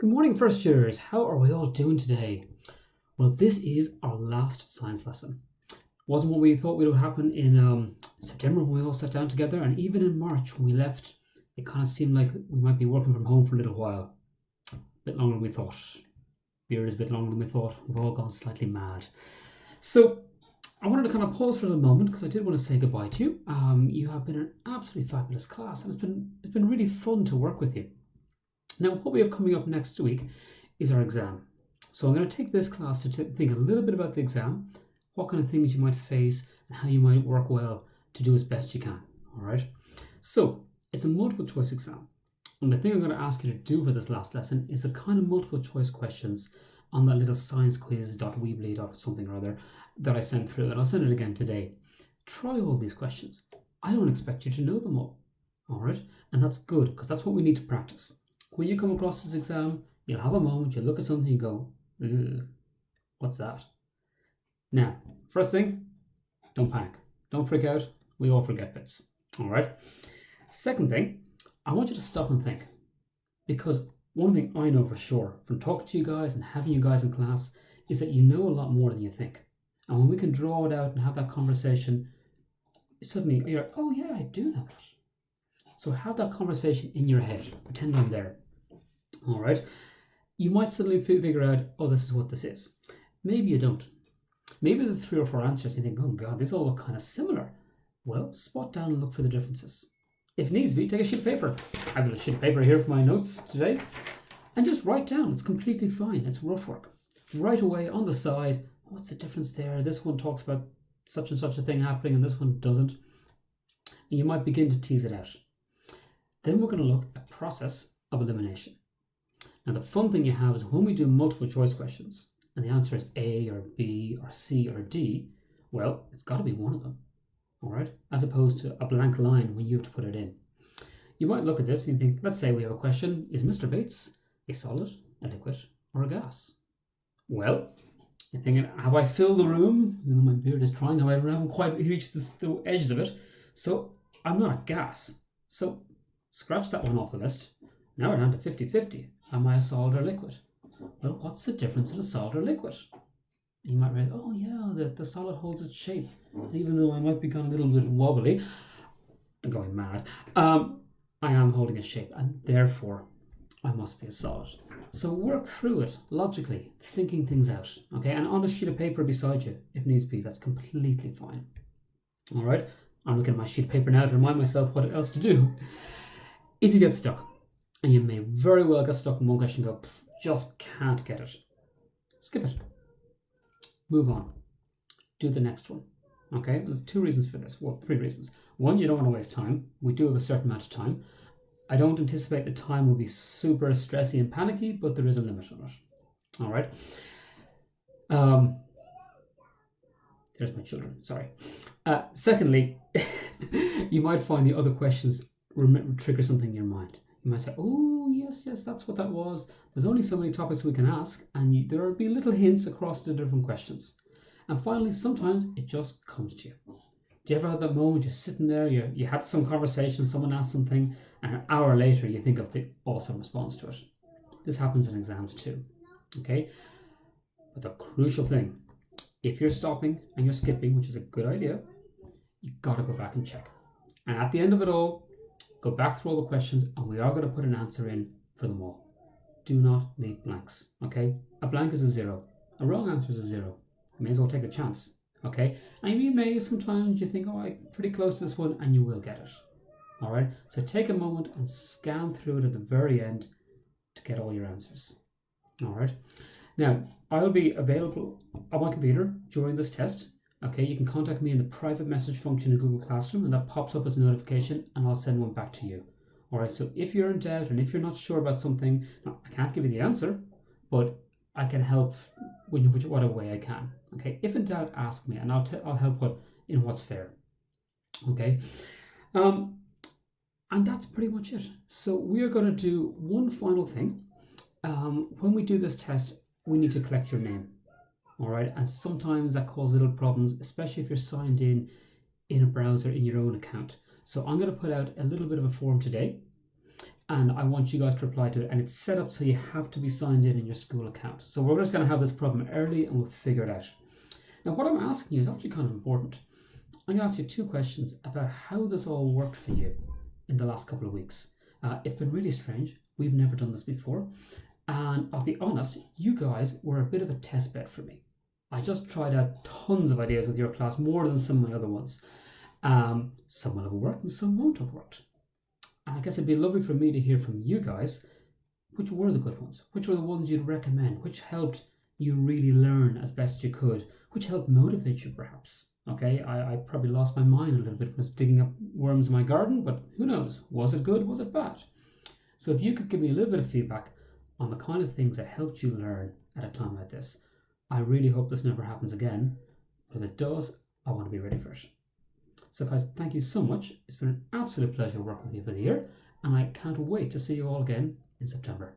Good morning, first years. How are we all doing today? Well, this is our last science lesson. Wasn't what we thought would happen in September when we all sat down together, and even in March when we left, it kind of seemed like we might be working from home for a little while. A bit longer than we thought. Beer is a bit longer than we thought. We've all gone slightly mad. So I wanted to kind of pause for a little moment because I did want to say goodbye to you. You have been an absolutely fabulous class, and it's been really fun to work with you. Now, what we have coming up next week is our exam. So I'm going to take this class to think a little bit about the exam, what kind of things you might face, and how you might work well to do as best you can. All right. So it's a multiple choice exam. And the thing I'm going to ask you to do for this last lesson is the kind of multiple choice questions on that little sciencequiz.weebly.something or other that I sent through. And I'll send it again today. Try all these questions. I don't expect you to know them all. All right. And that's good because that's what we need to practice. When you come across this exam, you'll have a moment, you'll look at something and go, what's that? Now, first thing, don't panic. Don't freak out. We all forget bits. All right. Second thing, I want you to stop and think. Because one thing I know for sure from talking to you guys and having you guys in class is that you know a lot more than you think. And when we can draw it out and have that conversation, suddenly you're like, oh yeah, I do know that. So have that conversation in your head. Pretend I'm there. All right. You might suddenly figure out, oh, this is what this is. Maybe you don't. Maybe there's 3 or 4 answers. You think, oh God, these all look kind of similar. Well, spot down and look for the differences. If needs be, take a sheet of paper. I have a sheet of paper here for my notes today. And just write down. It's completely fine. It's rough work. Right away on the side, what's the difference there? This one talks about such and such a thing happening and this one doesn't. And you might begin to tease it out. Then we're going to look at process of elimination. Now the fun thing you have is when we do multiple choice questions and the answer is A or B or C or D, well, it's got to be one of them, all right? As opposed to a blank line when you have to put it in. You might look at this and think, let's say we have a question, is Mr. Bates a solid, a liquid, or a gas? Well, you're thinking, have I filled the room? Even though my beard is trying, I haven't quite reached the edges of it. So I'm not a gas. So scratch that one off the list. Now we're down to 50-50. Am I a solid or liquid? Well, what's the difference in a solid or liquid? You might realize, oh yeah, the solid holds its shape. And even though I might be going a little bit wobbly, I'm going mad, I am holding a shape and therefore I must be a solid. So work through it logically, thinking things out, okay? And on a sheet of paper beside you, if needs be, that's completely fine. All right? I'm looking at my sheet of paper now to remind myself what else to do. If you get stuck, and you may very well get stuck in one question and go, just can't get it, skip it. Move on. Do the next one. Okay? There's 2 reasons for this. Well, 3 reasons. 1, you don't want to waste time. We do have a certain amount of time. I don't anticipate the time will be super stressy and panicky, but there is a limit on it. All right? There's my children. Sorry. Secondly, you might find the other questions trigger something in your mind. You might say, oh, yes, that's what that was. There's only so many topics we can ask, and there will be little hints across the different questions. And finally, sometimes it just comes to you. Do you ever have that moment you're sitting there, you had some conversation, someone asked something, and an hour later you think of the awesome response to it? This happens in exams too, okay? But the crucial thing, if you're stopping and you're skipping, which is a good idea, you've got to go back and check. And at the end of it all, go back through all the questions and we are going to put an answer in for them all. Do not leave blanks, okay? A blank is a 0. A wrong answer is a 0. You may as well take a chance, okay? And you may sometimes you think, oh, I'm pretty close to this one, and you will get it, all right? So take a moment and scan through it at the very end to get all your answers, all right? Now, I'll be available on my computer during this test. Okay, you can contact me in the private message function in Google Classroom, and that pops up as a notification, and I'll send one back to you. All right, so if you're in doubt and if you're not sure about something, now, I can't give you the answer, but I can help in whatever way I can. Okay, if in doubt, ask me, and I'll help in what's fair. Okay, and that's pretty much it. So we are going to do one final thing. When we do this test, we need to collect your name. All right, and sometimes that causes little problems, especially if you're signed in a browser in your own account. So I'm going to put out a little bit of a form today, and I want you guys to reply to it. And it's set up so you have to be signed in your school account. So we're just going to have this problem early and we'll figure it out. Now, what I'm asking you is actually kind of important. I'm going to ask you 2 questions about how this all worked for you in the last couple of weeks. It's been really strange. We've never done this before. And I'll be honest, you guys were a bit of a test bed for me. I just tried out tons of ideas with your class, more than some of my other ones. Some will have worked and some won't have worked. And I guess it'd be lovely for me to hear from you guys, which were the good ones, which were the ones you'd recommend, which helped you really learn as best you could, which helped motivate you perhaps. Okay, I probably lost my mind a little bit when I was digging up worms in my garden, but who knows? Was it good? Was it bad? So if you could give me a little bit of feedback on the kind of things that helped you learn at a time like this, I really hope this never happens again. But if it does, I want to be ready for it. So guys, thank you so much. It's been an absolute pleasure working with you for the year, and I can't wait to see you all again in September.